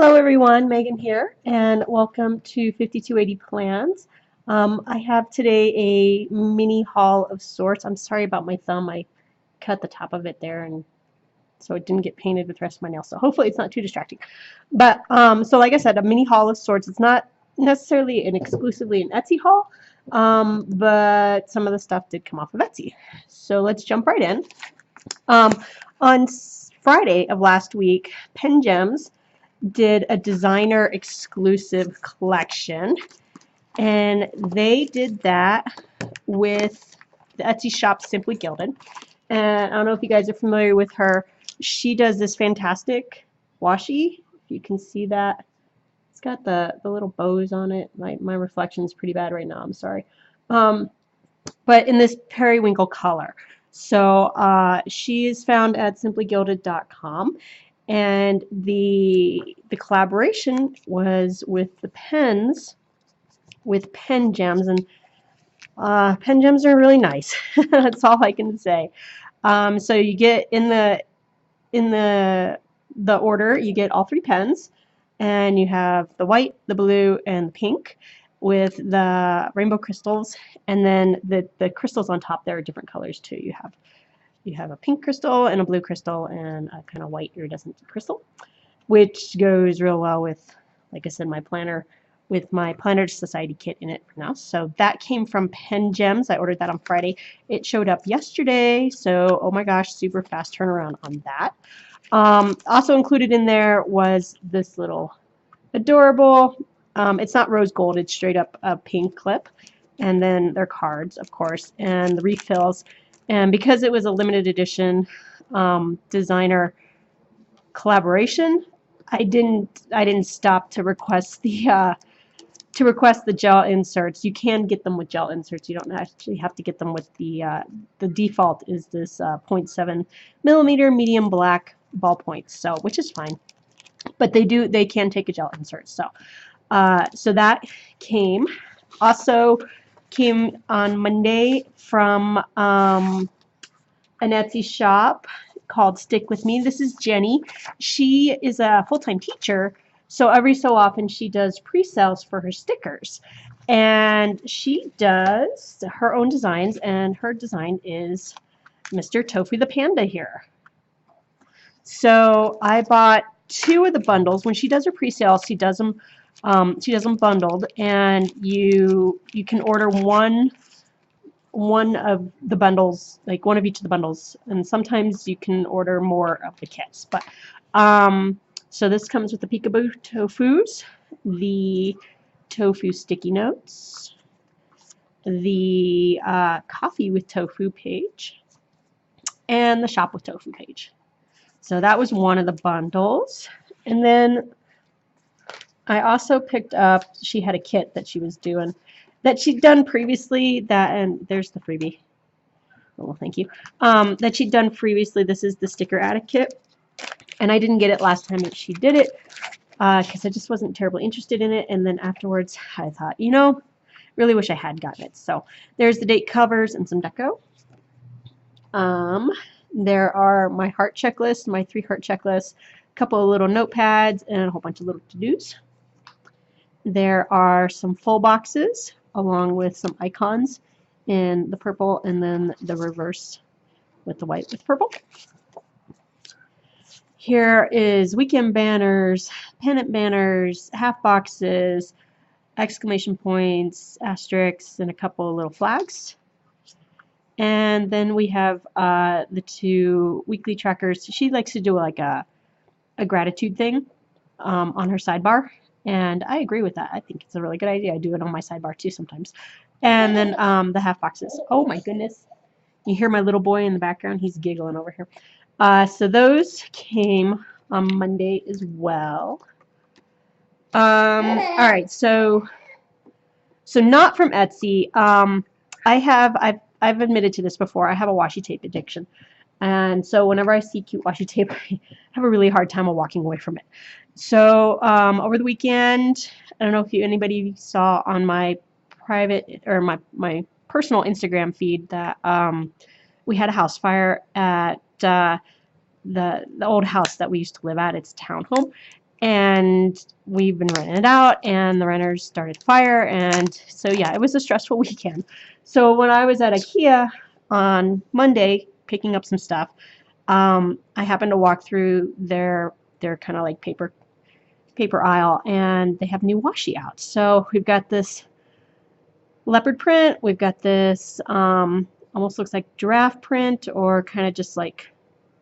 Hello everyone, Megan here, and welcome to 5280 Plans. I have today a mini haul of sorts. I'm sorry about my thumb. I cut the top of it there, and so it didn't get painted with the rest of my nails. So hopefully it's not too distracting. But so like I said, a mini haul of sorts. It's not necessarily an exclusively an Etsy haul, but some of the stuff did come off of Etsy. So let's jump right in. On Friday of last week, Pen Gems did a designer exclusive collection, and they did that with the Etsy shop Simply Gilded. And I don't know if you guys are familiar with her. She does this fantastic washi. If you can see that, it's got the little bows on it. My reflection is pretty bad right now. I'm sorry. But in this periwinkle color. So she is found at simplygilded.com. And the collaboration was with the pens, with Pen Gems, and Pen Gems are really nice. That's all I can say. So you get in the order, you get all three pens, and you have the white, the blue, and the pink, with the rainbow crystals, and then the crystals on top there are different colors too. You have a pink crystal and a blue crystal and a kind of white iridescent crystal, which goes real well with, like I said, my planner, with my Planner Society kit in it for now. So that came from Pen Gems. I ordered that on Friday. It showed up yesterday, so oh my gosh, super fast turnaround on that. Also included in there was this little adorable, it's not rose gold, it's straight up a pink clip, and then their cards, of course, and the refills. And because it was a limited edition designer collaboration, I didn't stop to request the gel inserts. You can get them with gel inserts. You don't actually have to get them with the default is this 0.7 millimeter medium black ballpoint, so which is fine. But they can take a gel insert. So so that came. Also came on Monday from an Etsy shop called Stick With Me. This is Jenny. She is a full-time teacher, so every so often she does pre-sales for her stickers. And she does her own designs, and her design is Mr. Tofu the Panda here. So I bought two of the bundles. When she does her pre-sales, she does them bundled, and you can order one of the bundles, like one of each of the bundles, and sometimes you can order more of the kits. But so this comes with the peekaboo tofus, the tofu sticky notes, the coffee with tofu page, and the shop with tofu page. So that was one of the bundles. And then I also picked up, she had a kit that she was doing, that she'd done previously, and there's the freebie. Oh, well, thank you. That she'd done previously. This is the sticker attic kit. And I didn't get it last time that she did it because I just wasn't terribly interested in it. And then afterwards, I thought, you know, really wish I had gotten it. So there's the date covers and some deco. There are my heart checklist, my 3 heart checklists, a couple of little notepads, and a whole bunch of little to-dos. There are some full boxes along with some icons in the purple, and then the reverse with the white with purple. Here is weekend banners, pennant banners, half boxes, exclamation points, asterisks, and a couple of little flags. And then we have the 2 weekly trackers. She likes to do like a gratitude thing on her sidebar, and I agree with that. I think it's a really good idea. I do it on my sidebar too sometimes. And then the half boxes. Oh my goodness. You hear my little boy in the background? He's giggling over here. So those came on Monday as well. All right, so not from Etsy. I've admitted to this before. I have a washi tape addiction. And so whenever I see cute washi tape, I have a really hard time of walking away from it. So over the weekend, I don't know if anybody saw on my private or my personal Instagram feed that we had a house fire at the old house that we used to live at. It's a townhome. and we've been renting it out, and the renters started a fire, and so yeah, it was a stressful weekend. So when I was at IKEA on Monday picking up some stuff, I happened to walk through their kind of like paper aisle, and they have new washi out. So we've got this leopard print, we've got this almost looks like giraffe print, or kind of just like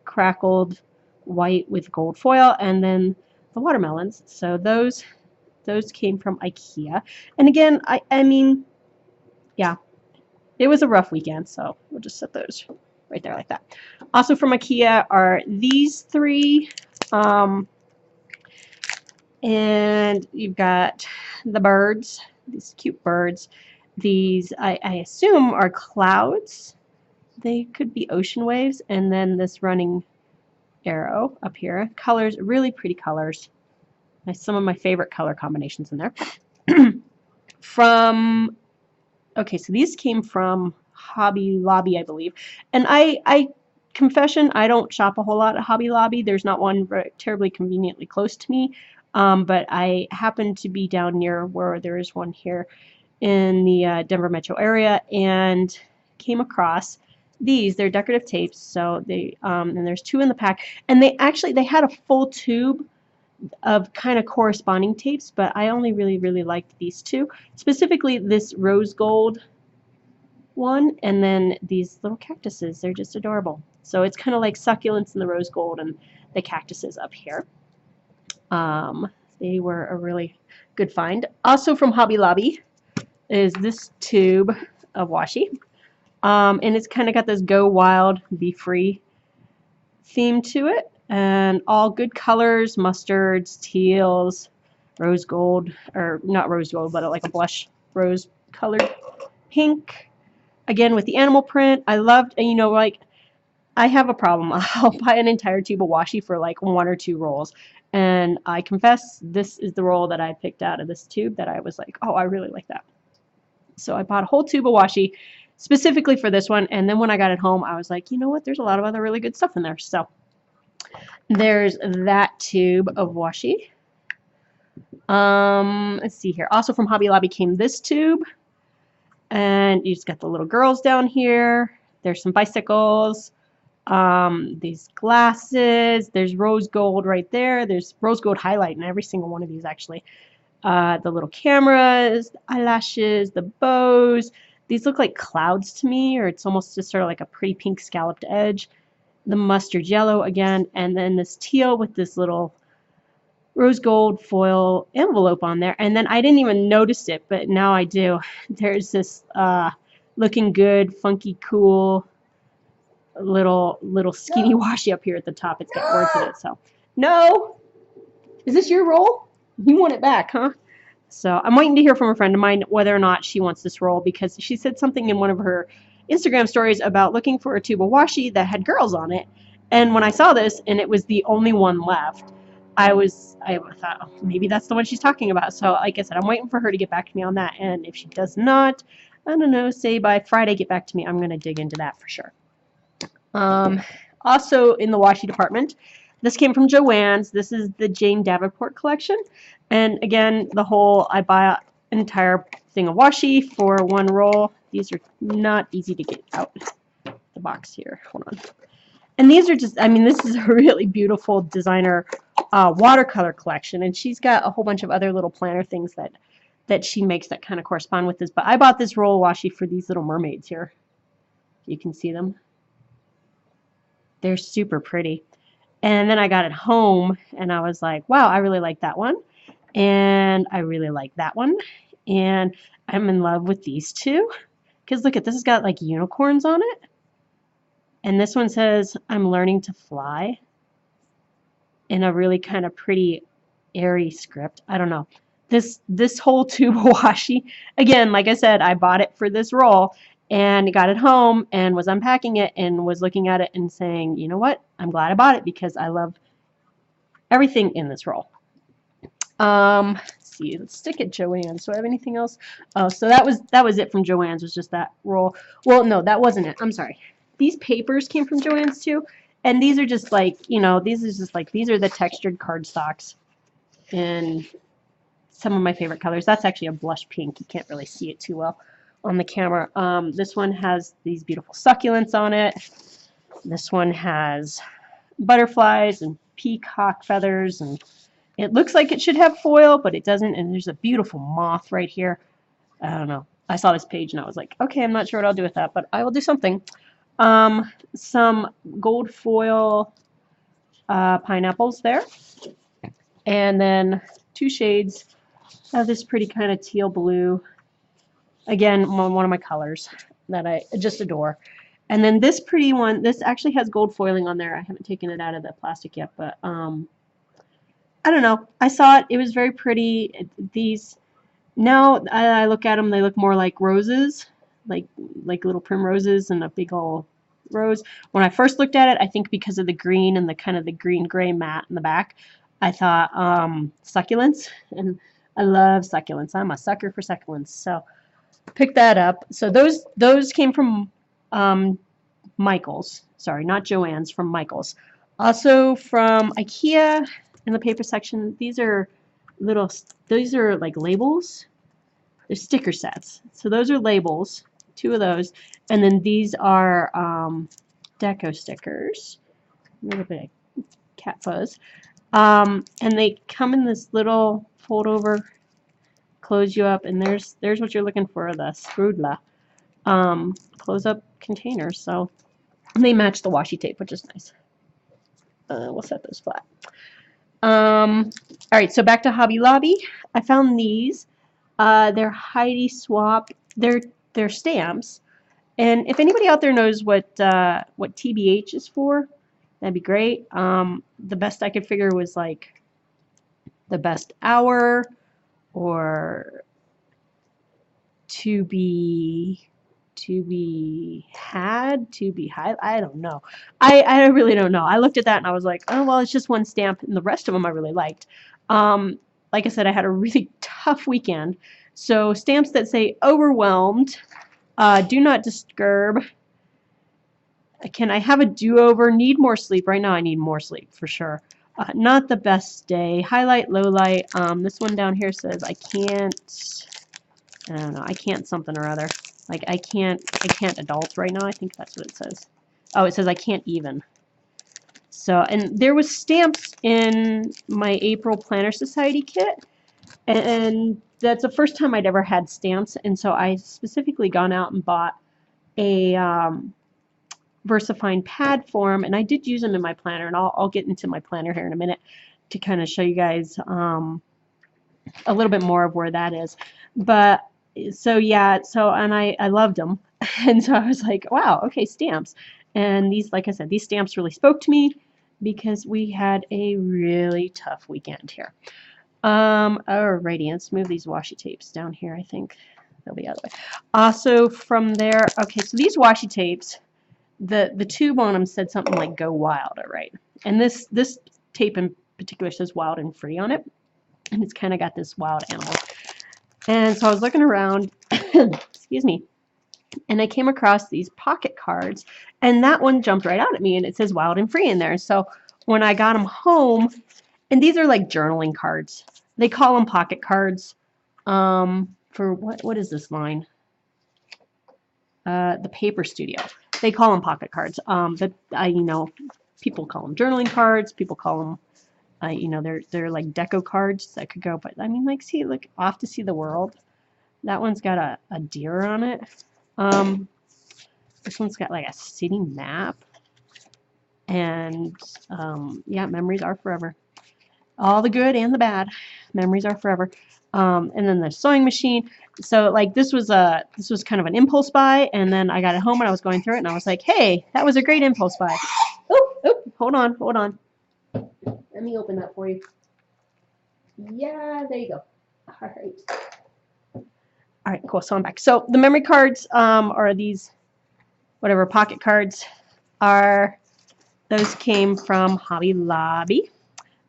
crackled white with gold foil, and then the watermelons. So those came from IKEA. And again, I mean, yeah, it was a rough weekend, so we'll just set those right there like that. Also from IKEA are these three, and you've got the birds, these cute birds. These I assume are clouds. They could be ocean waves, and then this running arrow up here. Colors, really pretty colors. Some of my favorite color combinations in there. From, okay, so these came from Hobby Lobby, I believe. And I confession, I don't shop a whole lot at Hobby Lobby. There's not one terribly conveniently close to me. But I happen to be down near where there is one here in the Denver metro area, and came across these. They're decorative tapes, so they and there's two in the pack, and they had a full tube of kind of corresponding tapes, but I only really liked these two, specifically this rose gold one, and then these little cactuses. They're just adorable. So it's kind of like succulents in the rose gold and the cactuses up here. They were a really good find. Also from Hobby Lobby is this tube of washi. And it's kind of got this Go Wild, Be Free theme to it. And all good colors, mustards, teals, rose gold, or not rose gold, but like a blush rose colored pink. Again, with the animal print. I loved, and you know, like, I have a problem. I'll buy an entire tube of washi for like 1 or 2 rolls. And I confess, this is the roll that I picked out of this tube that I was like, oh, I really like that. So I bought a whole tube of washi specifically for this one. And then when I got it home, I was like, you know what? There's a lot of other really good stuff in there. So there's that tube of washi. Let's see here. Also from Hobby Lobby came this tube. And you just got the little girls down here. There's some bicycles. These glasses. There's rose gold right there. There's rose gold highlight in every single one of these, actually. The little cameras, the eyelashes, the bows. These look like clouds to me, or it's almost just sort of like a pretty pink scalloped edge. The mustard yellow again, and then this teal with this little rose gold foil envelope on there. And then I didn't even notice it, but now I do. There's this looking good, funky, cool little skinny washi up here at the top. It's got words in it. So no, is this your roll? You want it back, huh? So I'm waiting to hear from a friend of mine whether or not she wants this roll, because she said something in one of her Instagram stories about looking for a tube of washi that had girls on it. And when I saw this and it was the only one left, I thought, oh, maybe that's the one she's talking about. So like I said, I'm waiting for her to get back to me on that. And if she does not, I don't know, say by Friday, get back to me, I'm going to dig into that for sure. Also in the washi department, this came from Joann's. This is the Jane Davenport collection. And again, I buy an entire thing of washi for 1 roll. These are not easy to get out the box here. Hold on. And these are just, I mean, this is a really beautiful designer watercolor collection. And she's got a whole bunch of other little planner things that she makes that kind of correspond with this. But I bought this roll of washi for these little mermaids here. You can see them. They're super pretty. And then I got it home and I was like, wow, I really like that one. And I really like that one. And I'm in love with these two. Because look at this, has got like unicorns on it. And this one says, I'm learning to fly. In a really kind of pretty airy script. I don't know. This whole tube of washi, again, like I said, I bought it for this roll. And got it home and was unpacking it and was looking at it and saying, you know what? I'm glad I bought it because I love everything in this roll. Let's see. Let's stick at Joann's. Do I have anything else? Oh, so that was it from Joann's. Was just that roll. Well, no, that wasn't it. I'm sorry. These papers came from Joann's too, and these are just like, you know, these are the textured cardstocks. in some of my favorite colors. That's actually a blush pink. You can't really see it too well on the camera. This one has these beautiful succulents on it. This one has butterflies and peacock feathers, and it looks like it should have foil, but it doesn't. And there's a beautiful moth right here. I don't know. I saw this page and I was like, okay, I'm not sure what I'll do with that, but I will do something. Some gold foil pineapples there, and then 2 shades of this pretty kind of teal blue. Again, one of my colors that I just adore. And then this pretty one, this actually has gold foiling on there. I haven't taken it out of the plastic yet, but I don't know. I saw it. It was very pretty. These, now I look at them, they look more like roses, like little primroses and a big old rose. When I first looked at it, I think because of the green and the kind of the green-gray matte in the back, I thought succulents, and I love succulents. I'm a sucker for succulents, so pick that up. So those came from Michael's. Sorry, not Joann's, from Michael's. Also from IKEA in the paper section. These are like labels. They're sticker sets. So those are labels, 2 of those. And then these are deco stickers. A little bit of cat fuzz. And they come in this little fold over, close you up, and there's what you're looking for, the sprudla. Close up containers. So they match the washi tape, which is nice. We'll set those flat. All right, so back to Hobby Lobby. I found these. They're Heidi Swap. They're stamps. And if anybody out there knows what TBH is for, that'd be great. The best I could figure was like the best hour, or to be had, to be high. I don't know. I really don't know. I looked at that and I was like, oh, well, it's just one stamp, and the rest of them I really liked. Like I said, I had a really tough weekend. So stamps that say overwhelmed, do not disturb, can I have a do-over, need more sleep. Right now I need more sleep for sure. Not the best day, highlight, low light. This one down here says I don't know, I can't something or other. Like I can't adult right now. I think that's what it says. Oh, it says I can't even. So, and there was stamps in my April Planner Society kit, and that's the first time I'd ever had stamps, and so I specifically gone out and bought a VersaFine pad form, and I did use them in my planner, and I'll get into my planner here in a minute to kind of show you guys a little bit more of where that is. But so yeah, so, and I loved them, and so I was like, wow, okay, stamps. And these, like I said, these stamps really spoke to me because we had a really tough weekend here. Alrighty, let's move these washi tapes down here. I think they'll be out of the way. Also from there, okay, so these washi tapes, the tube on them said something like "Go Wild," all right, and this tape in particular says "Wild and Free" on it, and it's kind of got this wild animal. And so I was looking around, excuse me, and I came across these pocket cards, and that one jumped right out at me, and it says "Wild and Free" in there. So when I got them home, and these are like journaling cards. They call them pocket cards. For what is this line? The Paper Studio. They call them pocket cards. But you know, people call them journaling cards. People call them, you know, they're like deco cards that could go. But I mean, like, see, look, off to see the world. That one's got a deer on it. This one's got like a city map. And yeah, memories are forever. All the good and the bad, memories are forever. And then the sewing machine. So like this was kind of an impulse buy, and then I got it home and I was going through it and I was like, hey, that was a great impulse buy. Oh, hold on. Let me open that for you. Yeah, there you go. All right, cool. So I'm back. So the memory cards are these, whatever, pocket cards those came from Hobby Lobby.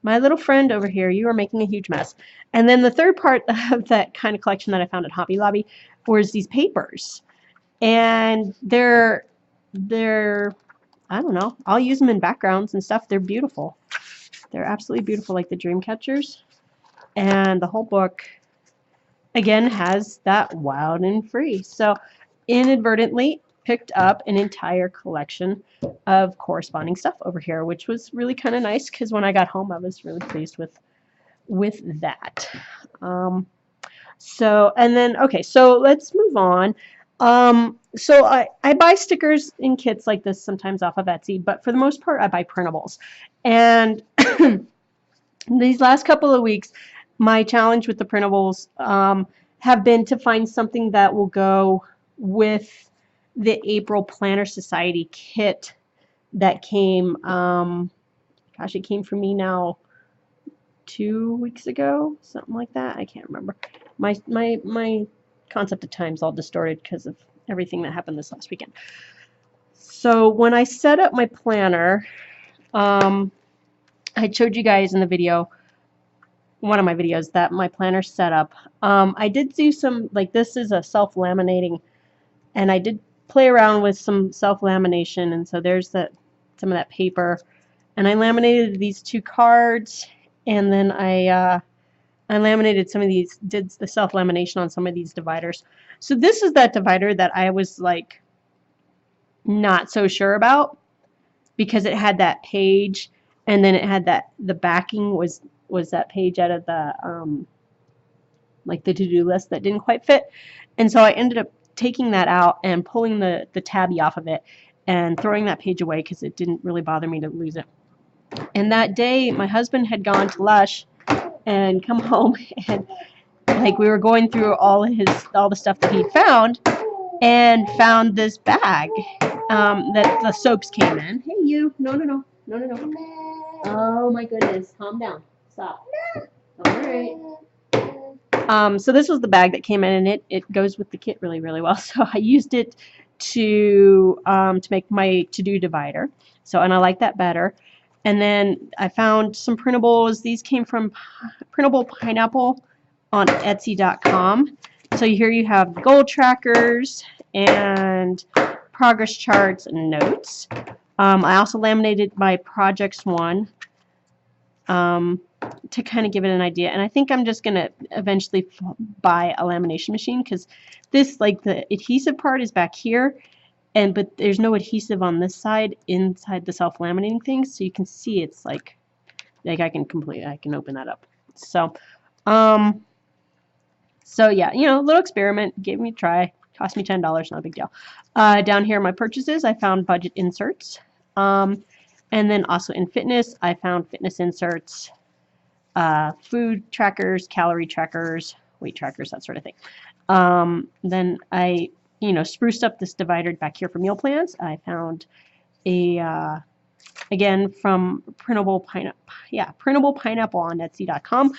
My little friend over here, you are making a huge mess. And then the third part of that kind of collection that I found at Hobby Lobby was these papers. And they're I don't know, I'll use them in backgrounds and stuff. They're beautiful. They're absolutely beautiful, like the dream catchers. And the whole book, again, has that wild and free. So inadvertently picked up an entire collection of corresponding stuff over here, which was really kind of nice because when I got home, I was really pleased with that. So, and then, okay, so let's move on. So I buy stickers in kits like this sometimes off of Etsy, but for the most part, I buy printables. And these last couple of weeks, my challenge with the printables have been to find something that will go with the April Planner Society kit that came, gosh, it came from me now 2 weeks ago, something like that. I can't remember. My concept of time is all distorted because of everything that happened this last weekend. So when I set up my planner, I showed you guys in the video, one of my videos, that my planner setup. I did do some, like this is a self-laminating, and I did play around with some self-lamination, and so there's some of that paper. And I laminated these 2 cards, and then I laminated some of these, did the self-lamination on some of these dividers. So this is that divider that I was like not so sure about because it had that page, and then it had that, the backing was that page out of the like the to-do list that didn't quite fit. And so I ended up taking that out and pulling the tabby off of it and throwing that page away because it didn't really bother me to lose it. And that day my husband had gone to Lush and come home, and like we were going through all the stuff that he'd found, and found this bag that the soaps came in. Hey you, no. Oh my goodness, calm down, stop. All right. So this was the bag that came in, and it goes with the kit really well. So I used it to make my to-do divider. So, and I like that better. And then I found some printables. These came from Printable Pineapple on Etsy.com. So here you have goal trackers and progress charts and notes. I also laminated my projects one to kind of give it an idea. And I think I'm just going to eventually buy a lamination machine because this, like the adhesive part is back here, but there's no adhesive on this side inside the self-laminating thing, so you can see it's like I can open that up. So so yeah, you know, a little experiment, gave me a try, cost me $10, not a big deal. Down here, my purchases, I found budget inserts, and then also in fitness, I found fitness inserts, food trackers, calorie trackers, weight trackers, that sort of thing. Then I, you know, spruced up this divider back here for meal plans. I found a, again, from Printable Pineapple on Etsy.com,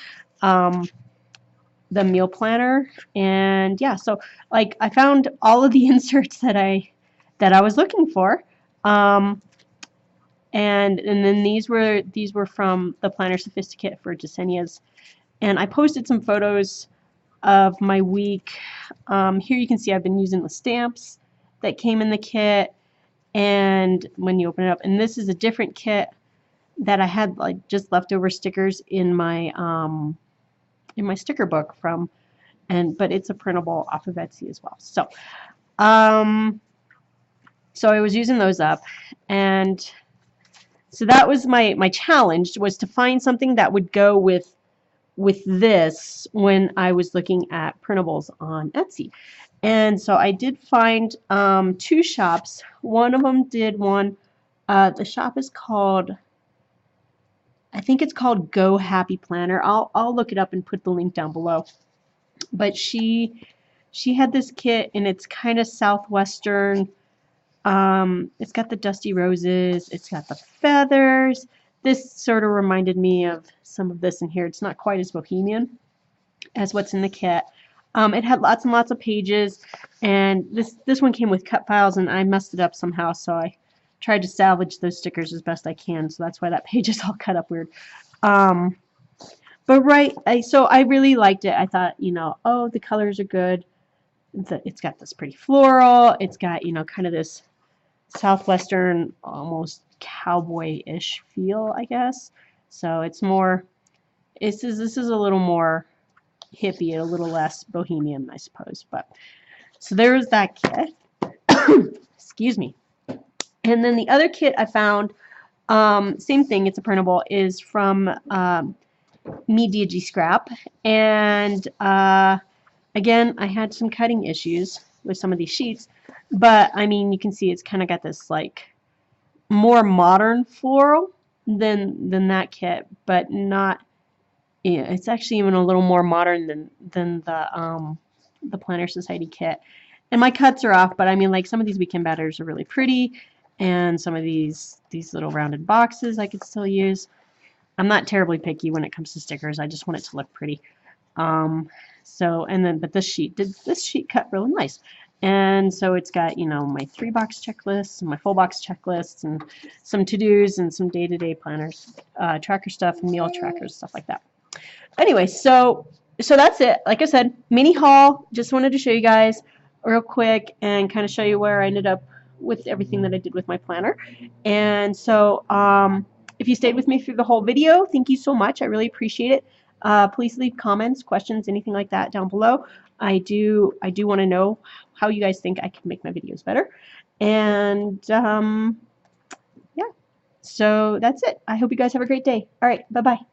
the meal planner. And yeah, so like I found all of the inserts that I was looking for. And then these were from the planner Sophisticate for Jesenia's. And I posted some photos of my week. Here you can see I've been using the stamps that came in the kit, and when you open it up, and this is a different kit that I had like just leftover stickers in my sticker book from, but it's a printable off of Etsy as well. So so I was using those up, and so that was my challenge, was to find something that would go with this when I was looking at printables on Etsy. And so I did find 2 shops. One of them did one. The shop is called, I think it's called Go Happy Planner. I'll look it up and put the link down below. But she had this kit, and it's kind of southwestern. It's got the dusty roses. It's got the feathers. This sort of reminded me of some of this in here. It's not quite as bohemian as what's in the kit. It had lots and lots of pages, and this one came with cut files, and I messed it up somehow, so I tried to salvage those stickers as best I can, so that's why that page is all cut up weird. But right, so I really liked it. I thought, you know, oh, the colors are good. It's got this pretty floral. It's got, you know, kind of this southwestern, almost cowboy-ish feel, I guess. So it's more, this is a little more hippie, a little less bohemian, I suppose. But so there's that kit. Excuse me. And then the other kit I found, same thing, it's a printable, is from Media Scrap. And again, I had some cutting issues with some of these sheets, but I mean, you can see it's kind of got this like more modern floral than that kit, but not. Yeah, it's actually even a little more modern than the Planner Society kit. And my cuts are off, but I mean, like some of these weekend batters are really pretty, and some of these little rounded boxes I could still use. I'm not terribly picky when it comes to stickers. I just want it to look pretty. So and then but this sheet cut really nice. And so it's got, you know, my 3-box checklists and my full box checklists and some to-dos and some day-to-day planners, tracker stuff, meal trackers, stuff like that. Anyway, so that's it. Like I said, mini haul. Just wanted to show you guys real quick and kind of show you where I ended up with everything that I did with my planner. And so if you stayed with me through the whole video, thank you so much. I really appreciate it. Please leave comments, questions, anything like that down below. I do want to know how you guys think I can make my videos better. And yeah, so that's it. I hope you guys have a great day. All right, bye-bye.